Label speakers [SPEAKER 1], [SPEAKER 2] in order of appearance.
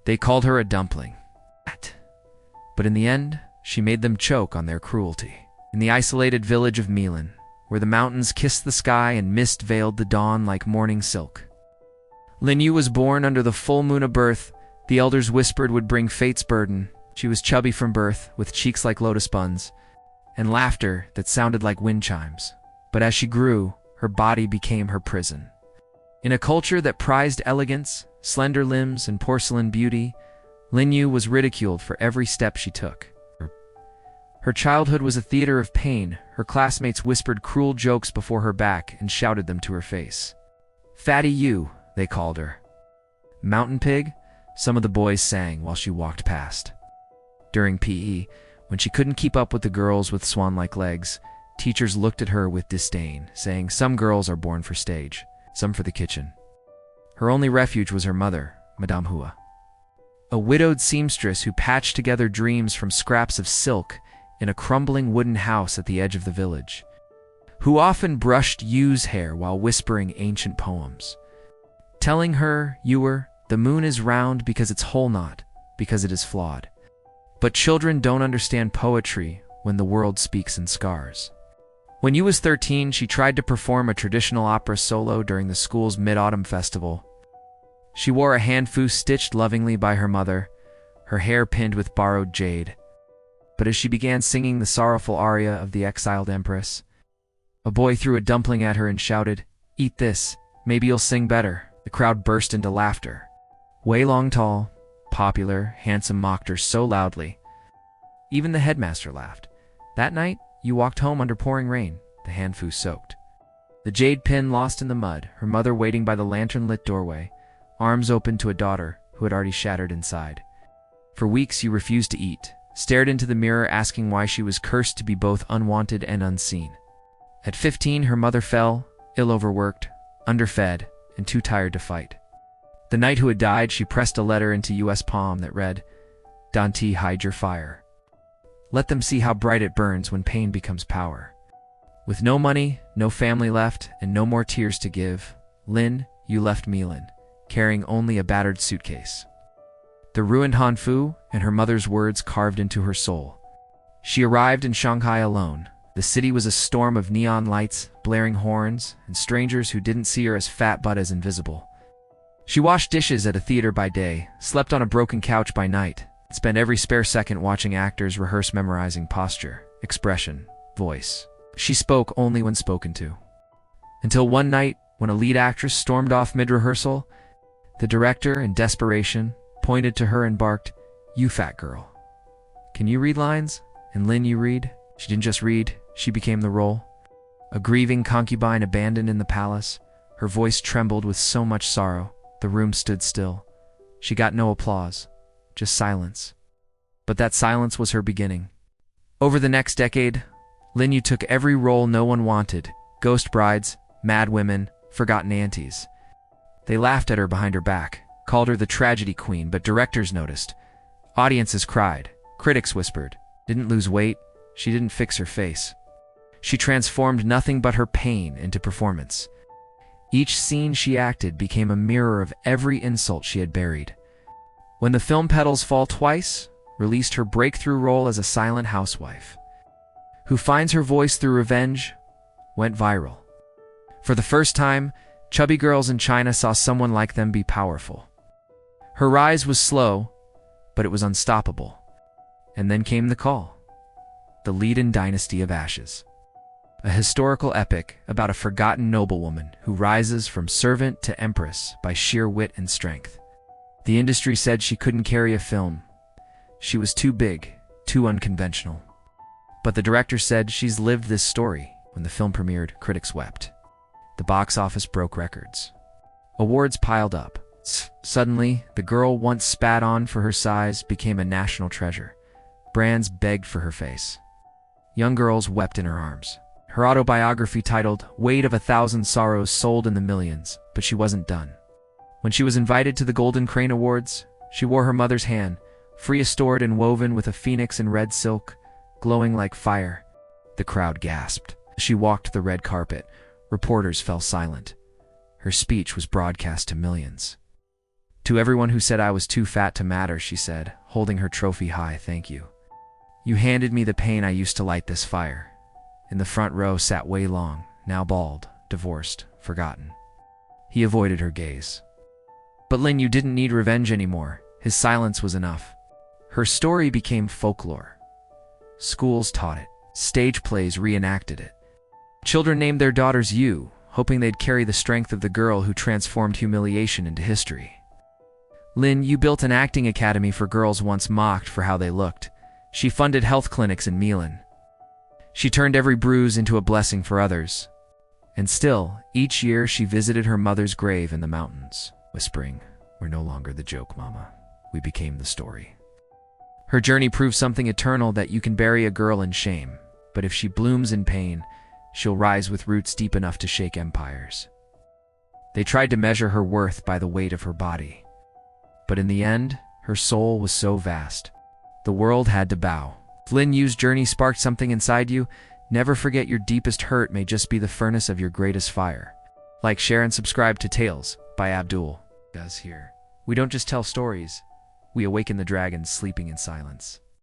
[SPEAKER 1] They called her a dumpling. But in the end, she made them choke on their cruelty. In the isolated village of Milan, where the mountains kissed the sky and mist veiled the dawn like morning silk, Lin Yu was born under the full moon of birth. The elders whispered would bring fate's burden. She was chubby from birth, with cheeks like lotus buns, and laughter that sounded like wind chimes. But as she grew, her body became her prison. In a culture that prized elegance, slender limbs, and porcelain beauty, Lin Yu was ridiculed for every step she took. Her childhood was a theater of pain. Her classmates whispered cruel jokes before her back and shouted them to her face. Fatty Yu, they called her. Mountain Pig, some of the boys sang while she walked past. During PE, when she couldn't keep up with the girls with swan-like legs, teachers looked at her with disdain, saying some girls are born for stage, some for the kitchen. Her only refuge was her mother, Madame Hua, a widowed seamstress who patched together dreams from scraps of silk in a crumbling wooden house at the edge of the village, who often brushed Yu's hair while whispering ancient poems, telling her, Ewer, the moon is round because it's whole, not because it is flawed. But children don't understand poetry when the world speaks in scars. When Yu was 13, she tried to perform a traditional opera solo during the school's Mid-Autumn Festival. She wore a hanfu stitched lovingly by her mother, her hair pinned with borrowed jade. But as she began singing the sorrowful aria of the exiled empress, a boy threw a dumpling at her and shouted, "Eat this, maybe you'll sing better." The crowd burst into laughter. Wei Long Tall, popular, handsome, mocked her so loudly. Even the headmaster laughed. That night, Yu walked home under pouring rain, the hanfu soaked, the jade pin lost in the mud, her mother waiting by the lantern-lit doorway, arms open to a daughter who had already shattered inside. For weeks, Yu refused to eat, stared into the mirror asking why she was cursed to be both unwanted and unseen. At 15, her mother fell, ill-overworked, underfed, and too tired to fight. The night who had died, she pressed a letter into U.S. palm that read, Dante, hide your fire. Let them see how bright it burns when pain becomes power. With no money, no family left, and no more tears to give, Lin Yu left Milan, carrying only a battered suitcase, the ruined hanfu and her mother's words carved into her soul. She arrived in Shanghai alone. The city was a storm of neon lights, blaring horns, and strangers who didn't see her as fat but as invisible. She washed dishes at a theater by day, slept on a broken couch by night, and spent every spare second watching actors rehearse, memorizing posture, expression, voice. She spoke only when spoken to. Until one night, when a lead actress stormed off mid-rehearsal, the director, in desperation, pointed to her and barked, "You fat girl. Can you read lines?" And Lin Yu read. She didn't just read, she became the role. A grieving concubine abandoned in the palace. Her voice trembled with so much sorrow, the room stood still. She got no applause, just silence. But that silence was her beginning. Over the next decade, Lin Yu took every role no one wanted: ghost brides, mad women, forgotten aunties. They laughed at her behind her back, called her the tragedy queen, but directors noticed. Audiences cried, critics whispered. Didn't lose weight, she didn't fix her face. She transformed nothing but her pain into performance. Each scene she acted became a mirror of every insult she had buried. When the film Petals Fall Twice released her breakthrough role as a silent housewife, who finds her voice through revenge, went viral. For the first time, chubby girls in China saw someone like them be powerful. Her rise was slow, but it was unstoppable. And then came the call. The Leiden Dynasty of Ashes. A historical epic about a forgotten noblewoman who rises from servant to empress by sheer wit and strength. The industry said she couldn't carry a film. She was too big, too unconventional. But the director said she's lived this story. When the film premiered, critics wept. The box office broke records. Awards piled up. Suddenly, the girl once spat on for her size became a national treasure. Brands begged for her face. Young girls wept in her arms. Her autobiography titled Weight of 1,000 Sorrows sold in the millions, but she wasn't done. When she was invited to the Golden Crane Awards, she wore her mother's hand, free-stored and woven with a phoenix in red silk, glowing like fire. The crowd gasped. As she walked the red carpet, reporters fell silent. Her speech was broadcast to millions. To everyone who said I was too fat to matter, she said, holding her trophy high, thank you. You handed me the pain I used to light this fire. In the front row sat Wei Long, now bald, divorced, forgotten. He avoided her gaze. But Lin, you didn't need revenge anymore. His silence was enough. Her story became folklore. Schools taught it. Stage plays reenacted it. Children named their daughters Yu, hoping they'd carry the strength of the girl who transformed humiliation into history. Lin, you built an acting academy for girls once mocked for how they looked. She funded health clinics in Milan. She turned every bruise into a blessing for others. And still, each year she visited her mother's grave in the mountains, whispering, "We're no longer the joke, Mama. We became the story." Her journey proved something eternal, that you can bury a girl in shame, but if she blooms in pain, she'll rise with roots deep enough to shake empires. They tried to measure her worth by the weight of her body. But in the end, her soul was so vast, the world had to bow. If Lin Yu's journey sparked something inside you, never forget your deepest hurt may just be the furnace of your greatest fire. Like, share, and subscribe to Tales by Abdul. Here, we don't just tell stories, we awaken the dragons sleeping in silence.